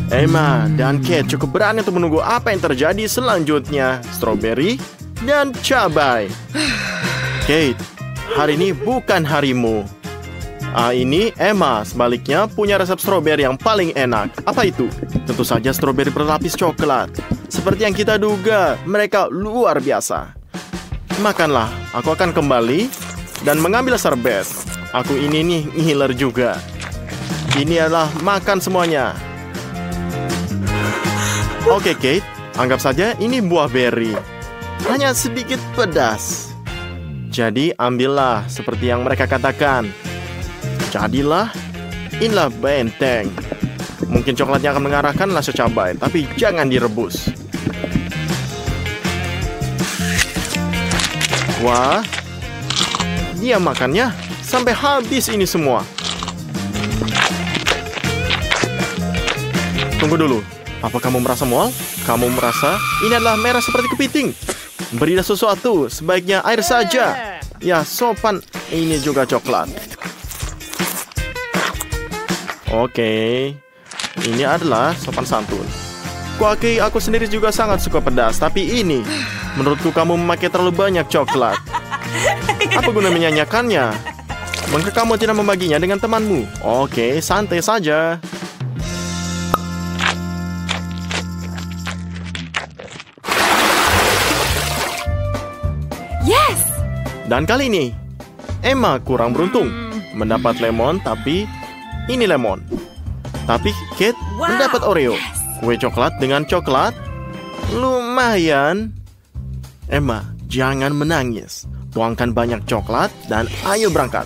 Emma dan Kate cukup berani untuk menunggu apa yang terjadi selanjutnya. Strawberry dan cabai. Kate, hari ini bukan harimu. Ini Emma sebaliknya punya resep strawberry yang paling enak. Apa itu? Tentu saja strawberry berlapis coklat. Seperti yang kita duga, mereka luar biasa. Makanlah, aku akan kembali dan mengambil serbet. Aku ini nih ngiler juga. Ini adalah makan semuanya. Oke Kate, anggap saja ini buah beri. Hanya sedikit pedas. Jadi ambillah seperti yang mereka katakan. Jadilah, inilah benteng. Mungkin coklatnya akan mengarahkan rasa cabai, tapi jangan direbus. Wah, dia makannya sampai habis ini semua. Tunggu dulu, apa kamu merasa mual? Kamu merasa ini adalah merah seperti kepiting? Berilah sesuatu, sebaiknya air saja. Ya, sopan. Ini juga coklat. Oke, ini adalah sopan santun. Kuaki, aku sendiri juga sangat suka pedas, tapi ini, menurutku kamu memakai terlalu banyak coklat. Apa guna menyanyikannya? Mengapa kamu tidak membaginya dengan temanmu? Oke, santai saja. Yes! Dan kali ini, Emma kurang beruntung. Mendapat lemon, tapi ini lemon. Tapi Kate mendapat Oreo. Kue coklat dengan coklat. Lumayan. Emma, jangan menangis. Tuangkan banyak coklat dan ayo berangkat.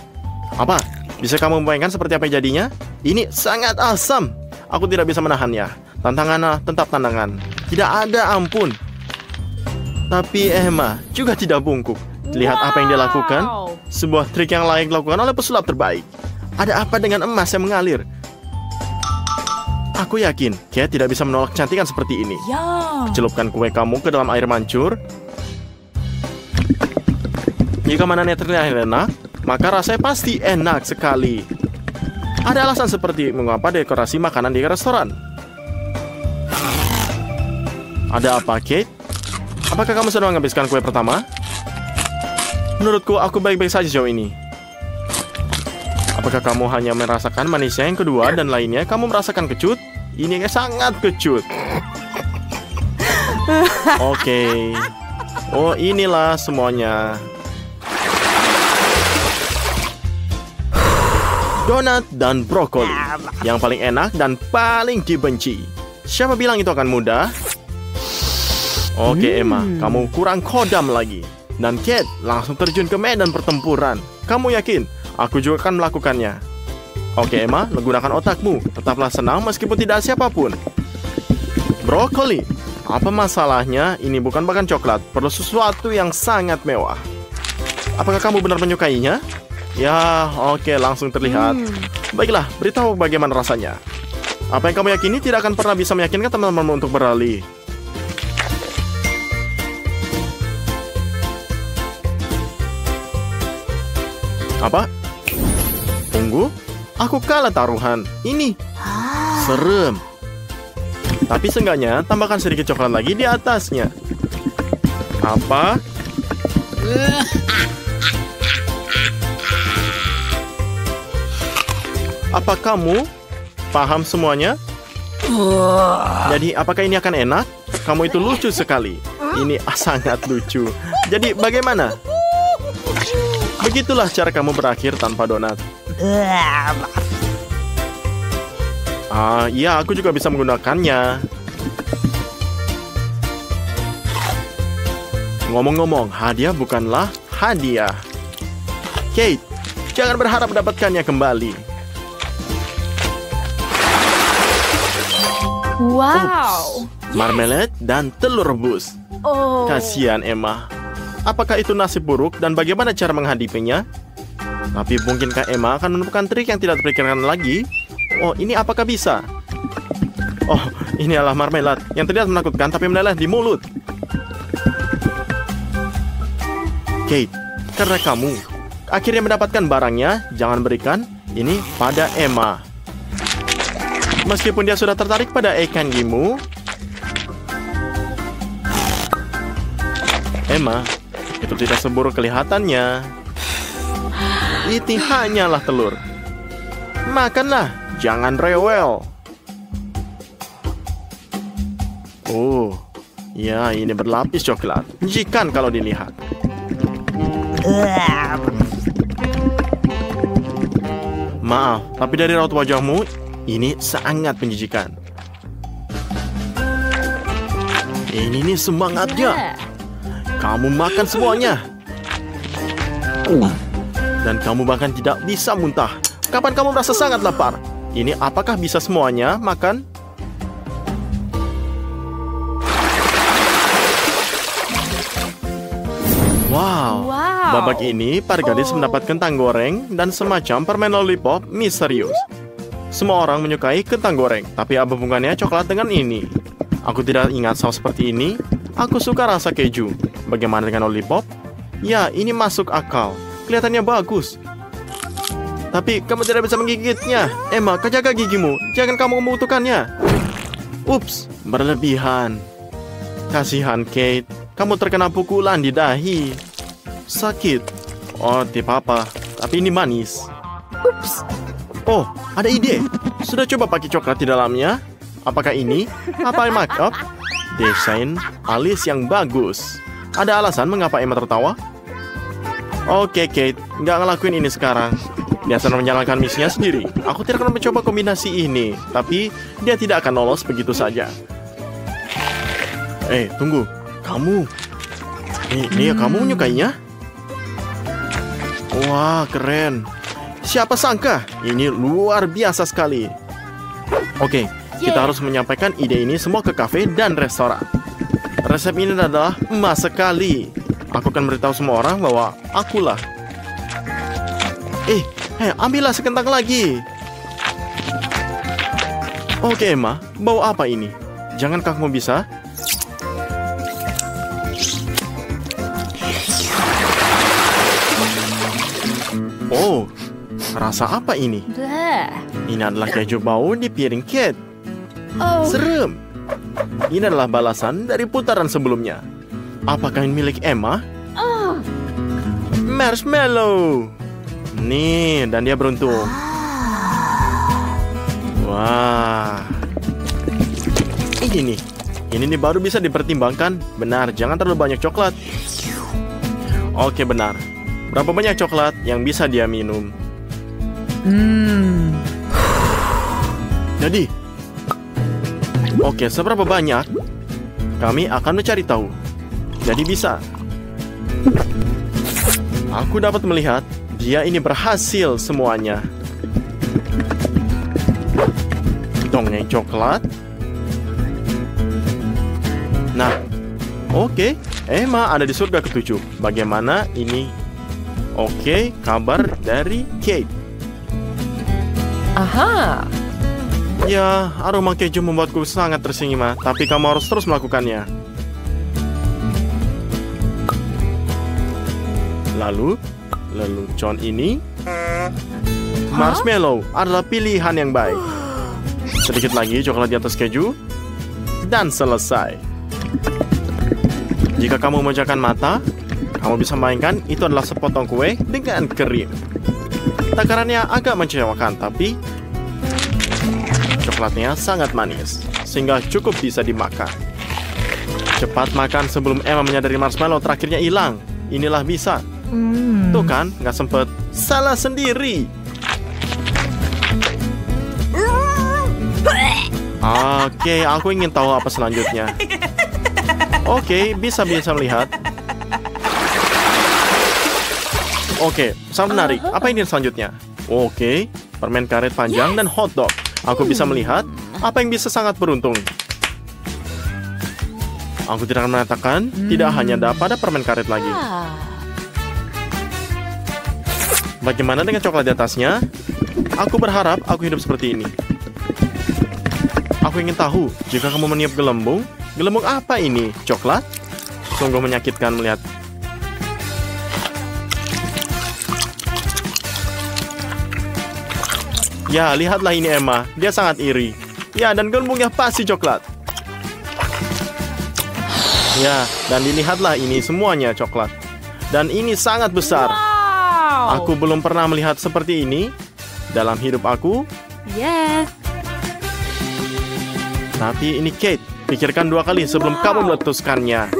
Apa? Bisa kamu membayangkan seperti apa jadinya? Ini sangat asam. Aku tidak bisa menahannya. Tantangannya tetap tantangan. Tidak ada ampun. Tapi Emma juga tidak bungkuk. Lihat apa yang dia lakukan. Sebuah trik yang layak dilakukan oleh pesulap terbaik. Ada apa dengan emas yang mengalir? Aku yakin Kate tidak bisa menolak kecantikan seperti ini. Celupkan kue kamu ke dalam air mancur. Jika mananya terlihat enak, maka rasanya pasti enak sekali. Ada alasan seperti mengapa dekorasi makanan di restoran. Ada apa, Kate? Apakah kamu sudah menghabiskan kue pertama? Menurutku, aku baik-baik saja sejauh ini. Apakah kamu hanya merasakan manisnya yang kedua dan lainnya kamu merasakan kecut? Ini sangat kecut. Oke. Oh, inilah semuanya. Donat dan brokoli. Yang paling enak dan paling dibenci. Siapa bilang itu akan mudah? Oke, Emma, kamu kurang kodam lagi. Dan Kate langsung terjun ke medan pertempuran. Kamu yakin? Aku juga akan melakukannya. Oke, Emma, gunakan otakmu. Tetaplah senang meskipun tidak siapapun. Brokoli. Apa masalahnya? Ini bukan bahkan coklat. Perlu sesuatu yang sangat mewah. Apakah kamu benar menyukainya? Ya, oke, langsung terlihat. Baiklah, beritahu bagaimana rasanya. Apa yang kamu yakini tidak akan pernah bisa meyakinkan teman-temanmu untuk beralih. Apa? Tunggu, aku kalah taruhan. Ini serem. Tapi seenggaknya tambahkan sedikit coklat lagi di atasnya. Apa? Apa kamu paham semuanya? Jadi apakah ini akan enak? Kamu itu lucu sekali. Ini sangat lucu. Jadi bagaimana? Begitulah cara kamu berakhir tanpa donat. Iya, aku juga bisa menggunakannya. Ngomong-ngomong, hadiah bukanlah hadiah. Kate, jangan berharap mendapatkannya kembali. Wow. Marmalade dan telur rebus. Kasihan Emma. Apakah itu nasib buruk dan bagaimana cara menghadapinya? Tapi mungkinkah Emma akan menemukan trik yang tidak terpikirkan lagi? Oh, ini apakah bisa? Oh, ini adalah marmelade yang terlihat menakutkan tapi meleleh di mulut. Kate, karena kamu akhirnya mendapatkan barangnya, jangan berikan ini pada Emma. Meskipun dia sudah tertarik pada ikan gimu, Emma, itu tidak seburuk kelihatannya. Itu hanyalah telur. Makanlah, jangan rewel. Oh, ya ini berlapis coklat. Menjijikan kalau dilihat. Maaf, tapi dari raut wajahmu, ini sangat menjijikan. Ini nih semangatnya. Kamu makan semuanya. Dan kamu bahkan tidak bisa muntah. Kapan kamu merasa sangat lapar? Ini apakah bisa semuanya makan? Wow. Babak ini, para gadis mendapat kentang goreng dan semacam permen lollipop misterius. Semua orang menyukai kentang goreng, tapi apa hubungannya coklat dengan ini? Aku tidak ingat saus seperti ini. Aku suka rasa keju. Bagaimana dengan lollipop? Ya, ini masuk akal. Kelihatannya bagus. Tapi kamu tidak bisa menggigitnya. Emma, jaga gigimu. Jangan kamu membutuhkannya. Ups, berlebihan. Kasihan Kate. Kamu terkena pukulan di dahi. Sakit. Oh, tidak apa. Tapi ini manis. Ups. Oh, ada ide. Sudah coba pakai coklat di dalamnya? Apakah ini? Apa make up? Desain alis yang bagus. Ada alasan mengapa Emma tertawa? Oke, Kate. Nggak ngelakuin ini sekarang. Dia sedang menjalankan misinya sendiri. Aku tidak akan mencoba kombinasi ini. Tapi dia tidak akan lolos begitu saja. Tunggu. Kamu. Ini kamu menyukainya? Wah, keren. Siapa sangka? Ini luar biasa sekali. Oke, kita harus menyampaikan ide ini semua ke kafe dan restoran. Resep ini adalah emas sekali. Aku akan beritahu semua orang bahwa akulah. Ambillah sekentang lagi. Oke, Emma, bau apa ini? Jangankah kamu bisa? Oh, rasa apa ini? Ini adalah keju bau di piring Kate. Serem. Ini adalah balasan dari putaran sebelumnya. Apakah ini milik Emma? Marshmallow. Nih, dan dia beruntung. Wah. Ini nih baru bisa dipertimbangkan. Benar, jangan terlalu banyak coklat. Oke, benar. Berapa banyak coklat yang bisa dia minum? Jadi, oke, seberapa banyak? Kami akan mencari tahu. Jadi bisa. Aku dapat melihat dia ini berhasil semuanya. Dongeng coklat. Nah, oke. Emma ada di surga ke-7. Bagaimana ini? Oke, kabar dari Kate. Aha. Ya, aroma keju membuatku sangat tersinggung, tapi kamu harus terus melakukannya. Lalu lelucon ini, marshmallow adalah pilihan yang baik. Sedikit lagi coklat di atas keju, dan selesai. Jika kamu memejamkan mata, kamu bisa mainkan itu adalah sepotong kue dengan krim. Takarannya agak mengecewakan, tapi coklatnya sangat manis, sehingga cukup bisa dimakan. Cepat makan sebelum Emma menyadari marshmallow terakhirnya hilang. Inilah bisa. Tuh kan, nggak sempet. Salah sendiri. Oke, aku ingin tahu apa selanjutnya. Oke, bisa melihat. Oke, sangat menarik. Apa ini selanjutnya? Oke, permen karet panjang dan hotdog. Aku bisa melihat apa yang bisa sangat beruntung. Aku tidak akan mengatakan tidak hanya pada permen karet lagi. Bagaimana dengan coklat di atasnya? Aku berharap aku hidup seperti ini. Aku ingin tahu, jika kamu meniup gelembung apa ini? Coklat? Sungguh menyakitkan melihat. Ya, lihatlah ini Emma. Dia sangat iri. Ya, dan gelembungnya pasti coklat. Ya, dan dilihatlah ini semuanya coklat. Dan ini sangat besar. Wow. Aku belum pernah melihat seperti ini dalam hidup aku. Yes. Tapi ini Kate, pikirkan 2 kali sebelum kamu meletuskannya.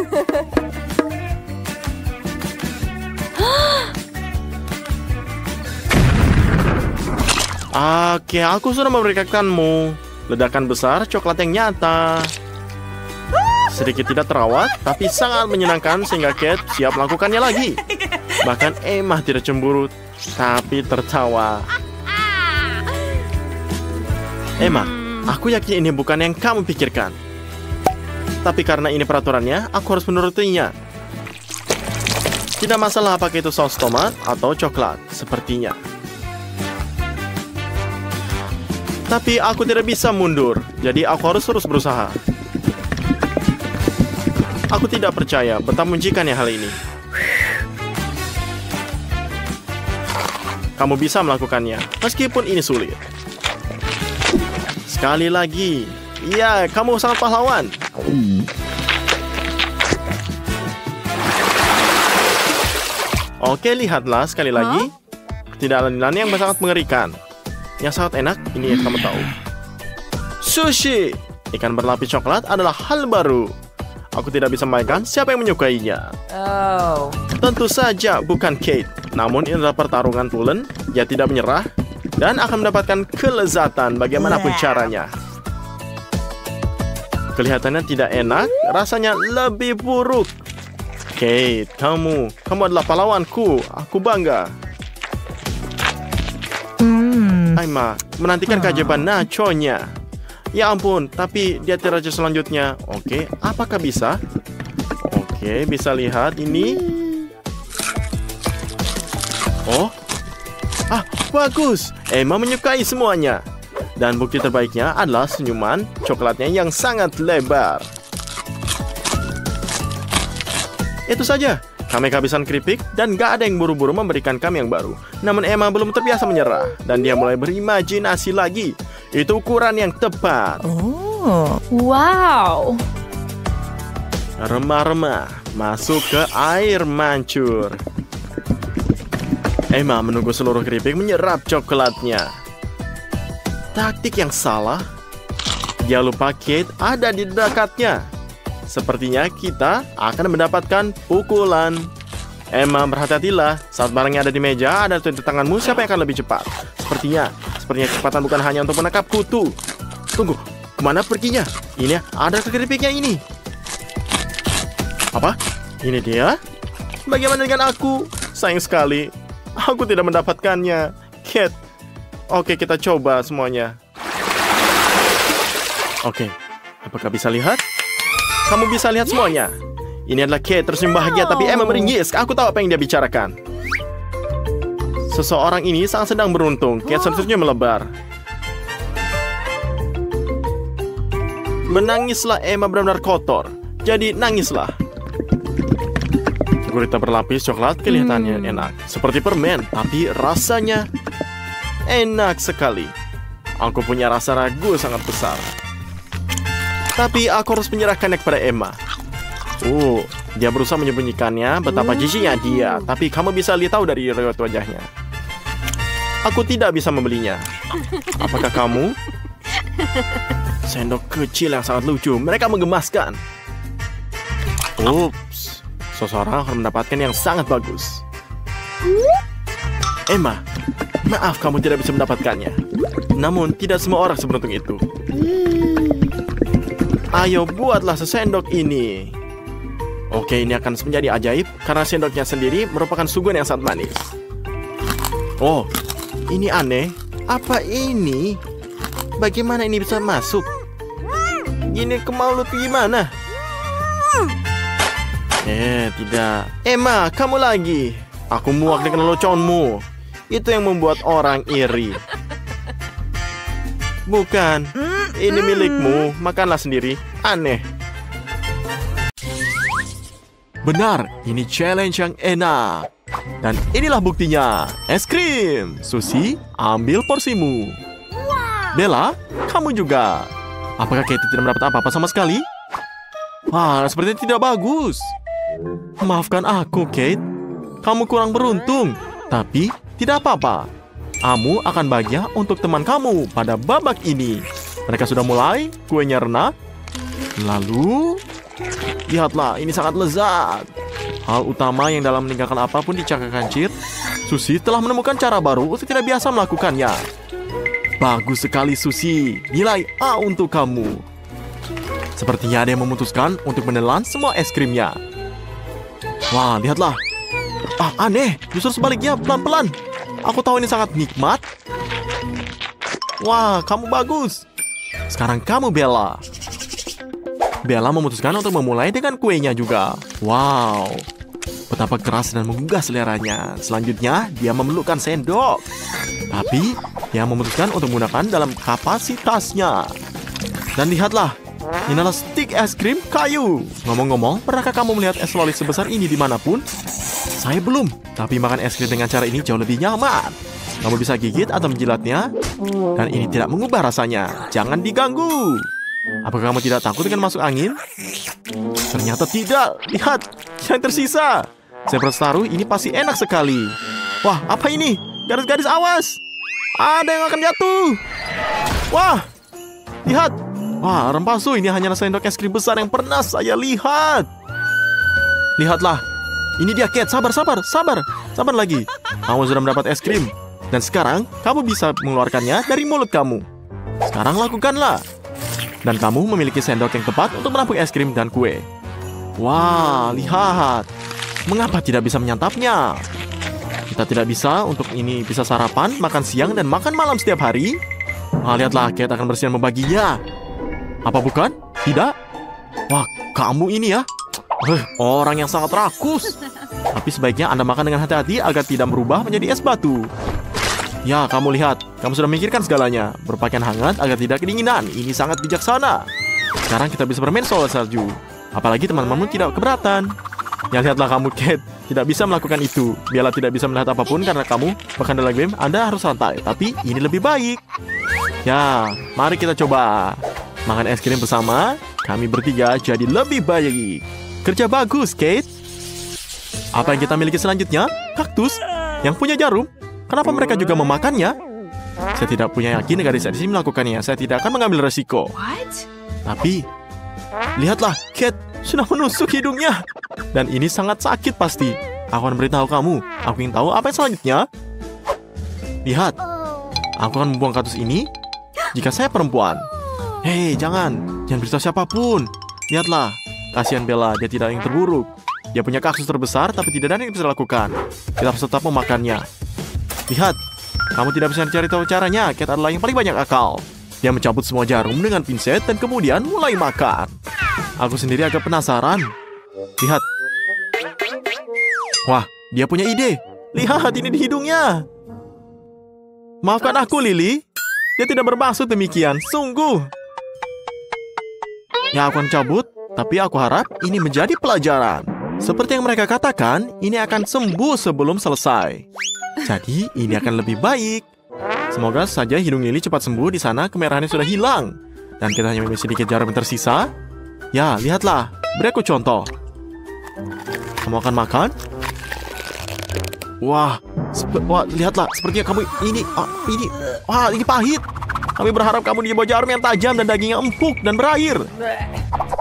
Oke, aku sudah memberikanmu ledakan besar coklat yang nyata. Sedikit tidak terawat, tapi sangat menyenangkan sehingga Kate siap melakukannya lagi. Bahkan Emma tidak cemburu, tapi tertawa. Emma, aku yakin ini bukan yang kamu pikirkan. Tapi karena ini peraturannya, aku harus menurutinya. Tidak masalah apakah itu saus tomat atau coklat, sepertinya. Tapi aku tidak bisa mundur, jadi aku harus terus berusaha. Aku tidak percaya betapa menjikannya hal ini. Kamu bisa melakukannya, meskipun ini sulit. Sekali lagi. Ya, kamu sangat pahlawan. Oke, lihatlah sekali lagi. Ketidakadilan yang sangat mengerikan. Yang sangat enak, ini yang kamu tahu. Sushi. Ikan berlapis coklat adalah hal baru. Aku tidak bisa membayangkan siapa yang menyukainya. Oh. Tentu saja bukan Kate. Namun ini adalah pertarungan Tulen. Dia tidak menyerah dan akan mendapatkan kelezatan bagaimanapun caranya. Kelihatannya tidak enak, rasanya lebih buruk. Kate, kamu adalah pahlawanku. Aku bangga. Emma menantikan keajaiban nachonya. Ya ampun, tapi dia tidak selanjutnya. Oke, apakah bisa? Oke, bisa lihat ini. Oh, bagus. Emma menyukai semuanya. Dan bukti terbaiknya adalah senyuman coklatnya yang sangat lebar. Itu saja. Kami kehabisan keripik dan gak ada yang buru-buru memberikan kami yang baru. Namun Emma belum terbiasa menyerah. Dan dia mulai berimajinasi lagi. Itu ukuran yang tepat. Oh, wow. Remah-remah masuk ke air mancur. Emma menunggu seluruh keripik menyerap coklatnya. Taktik yang salah. Dia lupa Kate ada di dekatnya. Sepertinya kita akan mendapatkan pukulan. Emma, berhati-hatilah. Saat barangnya ada di meja, ada di tanganmu, siapa yang akan lebih cepat? Sepertinya kecepatan bukan hanya untuk menangkap kutu. Tunggu, kemana perginya? Ini ada keripiknya ini. Apa? Ini dia? Bagaimana dengan aku? Sayang sekali, aku tidak mendapatkannya. Kate. Oke, kita coba semuanya. Oke, apakah bisa lihat? Kamu bisa lihat semuanya. Ini adalah Kate tersenyum bahagia, tapi Emma meringis. Aku tahu apa yang dia bicarakan. Seseorang ini sangat sedang beruntung. Kate seterusnya melebar. Menangislah, Emma benar-benar kotor. Jadi nangislah. Gurita berlapis coklat kelihatannya enak. Seperti permen, tapi rasanya enak sekali. Aku punya rasa ragu sangat besar. Tapi aku harus menyerahkannya kepada Emma. Dia berusaha menyembunyikannya betapa jijiknya dia. Tapi kamu bisa lihat tahu dari raut wajahnya. Aku tidak bisa membelinya. Apakah kamu? Sendok kecil yang sangat lucu. Mereka menggemaskan. Ups. Seseorang akan mendapatkan yang sangat bagus. Emma, maaf kamu tidak bisa mendapatkannya. Namun tidak semua orang seberuntung itu. Ayo buatlah sesendok ini. Oke, ini akan menjadi ajaib karena sendoknya sendiri merupakan suguhan yang sangat manis. Oh, ini aneh. Apa ini? Bagaimana ini bisa masuk? Ini ke mulut gimana? Tidak. Emma, kamu lagi. Aku muak dengan leluconmu. Itu yang membuat orang iri. Bukan. Ini milikmu, makanlah sendiri. Aneh. Benar, ini challenge yang enak. Dan inilah buktinya. Es krim. Susi, ambil porsimu. Bella, kamu juga. Apakah Kate tidak mendapat apa-apa sama sekali? Wah, sepertinya tidak bagus. Maafkan aku, Kate. Kamu kurang beruntung. Tapi, tidak apa-apa. Kamu akan bahagia untuk teman kamu pada babak ini. Mereka sudah mulai, kuenya rena. Lalu, lihatlah, ini sangat lezat. Hal utama yang dalam meninggalkan apapun dicakar kancir, Susie telah menemukan cara baru untuk tidak biasa melakukannya. Bagus sekali, Susie. Nilai A untuk kamu. Sepertinya ada yang memutuskan untuk menelan semua es krimnya. Wah, lihatlah. Aneh. Justru sebaliknya, pelan-pelan. Aku tahu ini sangat nikmat. Wah, kamu bagus. Sekarang kamu, Bella. Bella memutuskan untuk memulai dengan kuenya juga. Wow. Betapa keras dan menggugah seleranya. Selanjutnya, dia memerlukan sendok. Tapi, dia memutuskan untuk menggunakan dalam kapasitasnya. Dan lihatlah, ini adalah stik es krim kayu. Ngomong-ngomong, pernahkah kamu melihat es loli sebesar ini dimanapun? Saya belum, tapi makan es krim dengan cara ini jauh lebih nyaman. Kamu bisa gigit atau menjilatnya, dan ini tidak mengubah rasanya. Jangan diganggu. Apakah kamu tidak takut dengan masuk angin? Ternyata tidak. Lihat, yang tersisa. Saya bertaruh ini pasti enak sekali. Wah, apa ini? Garis-garis awas. Ada yang akan jatuh. Wah, lihat. Wah, rempasu, ini hanya sendok es krim besar yang pernah saya lihat. Lihatlah. Ini dia, Kate. Sabar lagi. Kamu sudah mendapat es krim. Dan sekarang, kamu bisa mengeluarkannya dari mulut kamu. Sekarang lakukanlah. Dan kamu memiliki sendok yang tepat untuk menampung es krim dan kue. Wah, lihat. Mengapa tidak bisa menyantapnya? Kita tidak bisa untuk ini bisa sarapan, makan siang, dan makan malam setiap hari. Wah, lihatlah, Kate akan bersihin membaginya. Apa bukan? Tidak? Wah, kamu ini ya. Orang yang sangat rakus. Tapi sebaiknya Anda makan dengan hati-hati agar tidak berubah menjadi es batu. Ya, kamu lihat. Kamu sudah memikirkan segalanya. Berpakaian hangat agar tidak kedinginan. Ini sangat bijaksana. Sekarang kita bisa bermain soal salju. Apalagi teman-temanmu tidak keberatan. Ya, lihatlah kamu, Kate. Tidak bisa melakukan itu. Bella tidak bisa melihat apapun karena kamu. Bahkan dalam game, Anda harus santai. Tapi ini lebih baik. Ya, mari kita coba. Makan es krim bersama. Kami bertiga jadi lebih baik. Kerja bagus, Kate. Apa yang kita miliki selanjutnya? Kaktus yang punya jarum. Kenapa mereka juga memakannya? Saya tidak punya yakin gadis di sini melakukannya. Saya tidak akan mengambil resiko. Tapi, lihatlah, Kate sudah menusuk hidungnya. Dan ini sangat sakit pasti. Aku akan beritahu kamu. Aku ingin tahu apa yang selanjutnya. Lihat, aku akan membuang kaktus ini jika saya perempuan. Hei, jangan beritahu siapapun. Lihatlah, kasihan Bella, dia tidak ingin terburuk. Dia punya kaktus terbesar, tapi tidak ada yang bisa lakukan. Kita harus tetap memakannya. Lihat, kamu tidak bisa mencari tahu caranya. Kate adalah yang paling banyak akal. Dia mencabut semua jarum dengan pinset dan kemudian mulai makan. Aku sendiri agak penasaran. Lihat. Wah, dia punya ide. Lihat, ini di hidungnya. Maafkan aku, Lily. Dia tidak bermaksud demikian. Sungguh. Ya, aku akan cabut. Tapi aku harap ini menjadi pelajaran. Seperti yang mereka katakan, ini akan sembuh sebelum selesai. Jadi, ini akan lebih baik. Semoga saja hidung Lily cepat sembuh. Di sana kemerahannya sudah hilang. Dan kita hanya memiliki sedikit jarum yang tersisa. Ya, lihatlah. Beri aku contoh. Kamu akan makan? Wah, lihatlah. Sepertinya kamu ini. Wah, ini pahit. Kami berharap kamu dibawa jarum yang tajam dan dagingnya empuk dan berair.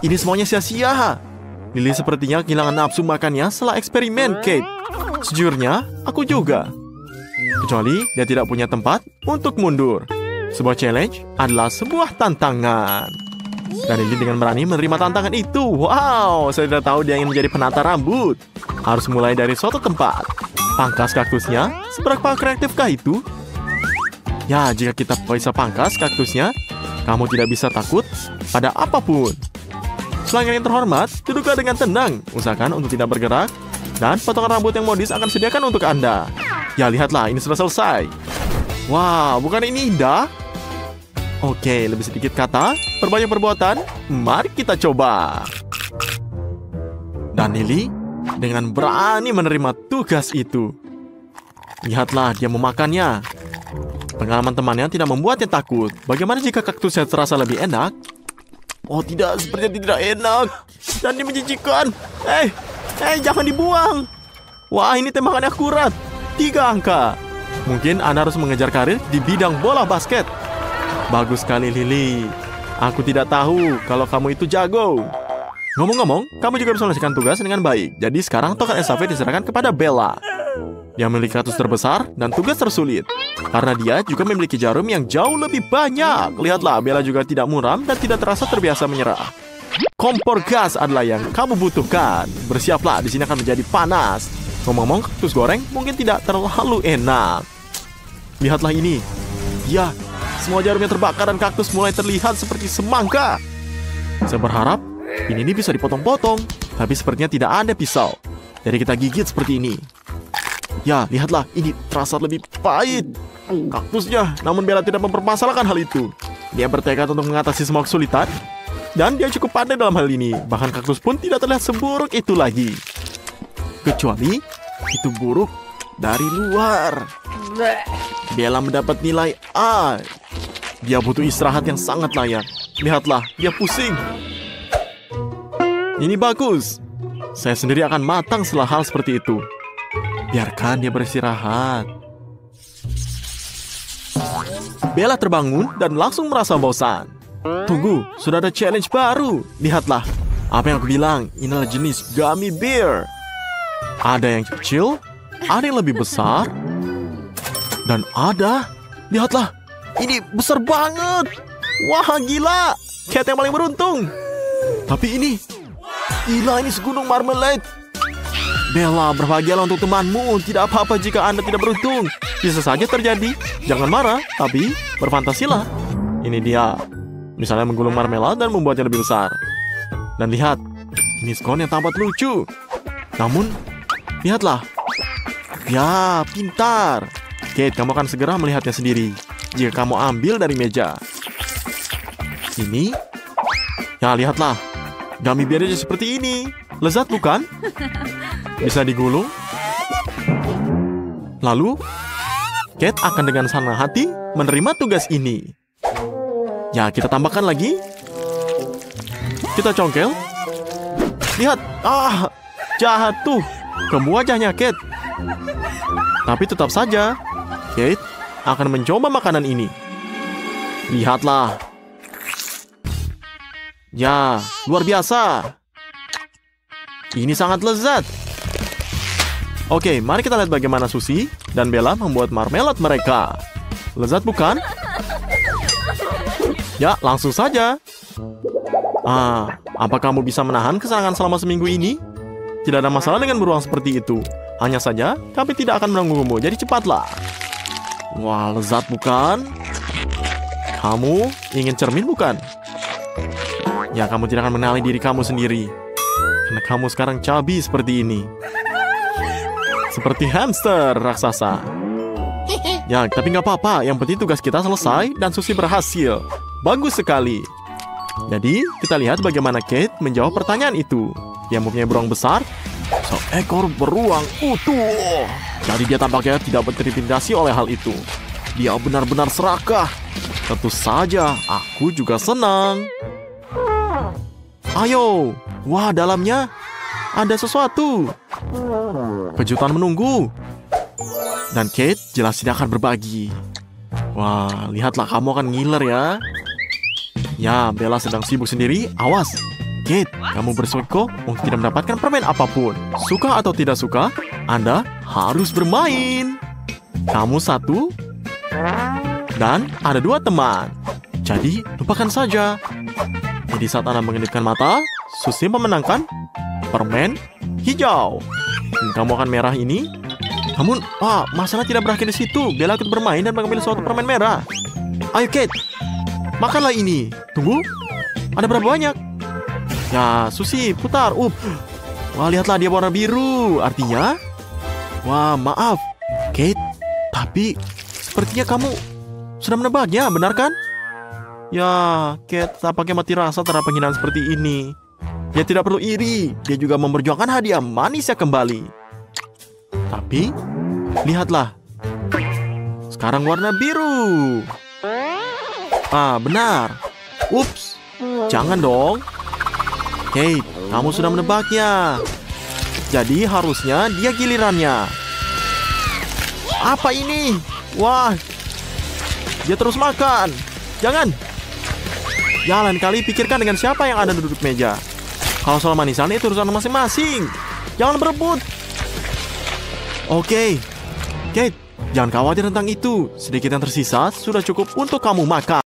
Ini semuanya sia-sia. Lily sepertinya kehilangan nafsu makannya setelah eksperimen, Kate. Sejujurnya, aku juga. Kecuali dia tidak punya tempat untuk mundur. Sebuah challenge adalah sebuah tantangan. Dan Lily dengan berani menerima tantangan itu. Wow, saya tidak tahu dia ingin menjadi penata rambut. Harus mulai dari suatu tempat. Pangkas kaktusnya, seberapa kreatifkah itu? Ya, jika kita bisa pangkas kaktusnya, kamu tidak bisa takut pada apapun. Pelanggan yang terhormat, duduklah dengan tenang. Usahakan untuk tidak bergerak. Dan potongan rambut yang modis akan disediakan untuk Anda. Ya, lihatlah, ini sudah selesai. Wow, bukan ini indah? Oke, lebih sedikit kata, perbanyak perbuatan. Mari kita coba. Dan Lily dengan berani menerima tugas itu. Lihatlah, dia memakannya. Pengalaman temannya tidak membuatnya takut. Bagaimana jika kaktusnya terasa lebih enak? Oh tidak, sepertinya tidak enak. Dan ini menjijikan. Jangan dibuang. Wah, ini tembakannya akurat. 3 angka. Mungkin Anda harus mengejar karir di bidang bola basket. Bagus sekali, Lily. Aku tidak tahu kalau kamu itu jago. Ngomong-ngomong, kamu juga bisa menyelesaikan tugas dengan baik. Jadi sekarang token estafet diserahkan kepada Bella. Dia memiliki ratus terbesar dan tugas tersulit. Karena dia juga memiliki jarum yang jauh lebih banyak. Lihatlah, Bella juga tidak muram dan tidak terasa terbiasa menyerah. Kompor gas adalah yang kamu butuhkan. Bersiaplah, di sini akan menjadi panas. Ngomong-ngomong, kaktus goreng mungkin tidak terlalu enak. Lihatlah ini. Ya, semua jarumnya terbakar dan kaktus mulai terlihat seperti semangka. Saya berharap ini bisa dipotong-potong. Tapi sepertinya tidak ada pisau. Jadi kita gigit seperti ini. Ya, lihatlah, ini terasa lebih pahit. Kaktusnya, namun Bella tidak mempermasalahkan hal itu. Dia bertekad untuk mengatasi semua kesulitan. Dan dia cukup pandai dalam hal ini. Bahkan kaktus pun tidak terlihat seburuk itu lagi. Kecuali, itu buruk dari luar. Bella mendapat nilai A. Dia butuh istirahat yang sangat layak. Lihatlah, dia pusing. Ini bagus. Saya sendiri akan matang setelah hal seperti itu. Biarkan dia beristirahat. Bella terbangun dan langsung merasa bosan. Tunggu, sudah ada challenge baru. Lihatlah, apa yang aku bilang, inilah jenis gummy bear. Ada yang kecil, ada yang lebih besar, dan ada, lihatlah, ini besar banget. Wah, gila, Cat yang paling beruntung. Tapi ini, gila, ini segunung marmalade. Bella, berbahagialah untuk temanmu. Tidak apa-apa jika Anda tidak beruntung. Bisa saja terjadi. Jangan marah, tapi berfantasilah. Ini dia. Misalnya menggulung marmelade dan membuatnya lebih besar. Dan lihat, ini skon yang tampak lucu. Namun, lihatlah. Ya, pintar. Kate, kamu akan segera melihatnya sendiri. Jika kamu ambil dari meja. Ini. Ya, lihatlah. Gummy bear-nya seperti ini. Lezat bukan? Bisa digulung. Lalu, Kate akan dengan senang hati menerima tugas ini. Ya, kita tambahkan lagi. Kita congkel. Lihat, jatuh ke wajahnya Kate. Tapi tetap saja, Kate akan mencoba makanan ini. Lihatlah. Ya, luar biasa. Ini sangat lezat. Oke, mari kita lihat bagaimana Susie dan Bella membuat marmelade mereka. Lezat bukan? Ya, langsung saja. Apa kamu bisa menahan kesenangan selama seminggu ini? Tidak ada masalah dengan beruang seperti itu. Hanya saja, kami tidak akan mengganggumu, jadi cepatlah. Wah, lezat bukan? Kamu ingin cermin bukan? Ya, kamu tidak akan mengenali diri kamu sendiri. Karena kamu sekarang cabi seperti ini. Seperti hamster raksasa. Ya, tapi nggak apa-apa. Yang penting tugas kita selesai dan Susie berhasil. Bagus sekali. Jadi, kita lihat bagaimana Kate menjawab pertanyaan itu. Dia mempunyai beruang besar. Seekor beruang utuh. Jadi dia tampaknya tidak terintimidasi oleh hal itu. Dia benar-benar serakah. Tentu saja, aku juga senang. Ayo. Wah, dalamnya ada sesuatu. Kejutan menunggu. Dan Kate jelas tidak akan berbagi. Wah, lihatlah kamu akan ngiler ya. Ya, Bella sedang sibuk sendiri. Awas, Kate, kamu bersiko untuk tidak mendapatkan permen apapun. Suka atau tidak suka, Anda harus bermain. Kamu satu, dan ada 2 teman. Jadi, lupakan saja. Jadi saat Anda mengedipkan mata, Susie memenangkan permen hijau. Dan kamu akan merah ini. Namun, masalah tidak berakhir di situ. Bella ikut bermain dan mengambil suatu permen merah. Ayo Kate, makanlah ini. Tunggu, ada berapa banyak? Ya, Susie, putar. Wah, lihatlah dia warna biru. Artinya, wah, maaf, Kate. Tapi, sepertinya kamu sudah menebaknya, benar kan? Ya, Kate tampaknya mati rasa terhadap penghinaan seperti ini. Dia tidak perlu iri. Dia juga memperjuangkan hadiah manisnya kembali. Tapi, lihatlah. Sekarang warna biru. Benar. Ups. Jangan dong. Kate, kamu sudah menebaknya. Jadi harusnya dia gilirannya. Apa ini? Wah, dia terus makan. Jangan. Ya lain kali pikirkan dengan siapa yang ada duduk meja. Kalau soal manisan itu urusan masing-masing. Jangan berebut. Oke. Kate, jangan khawatir tentang itu. Sedikit yang tersisa sudah cukup untuk kamu makan.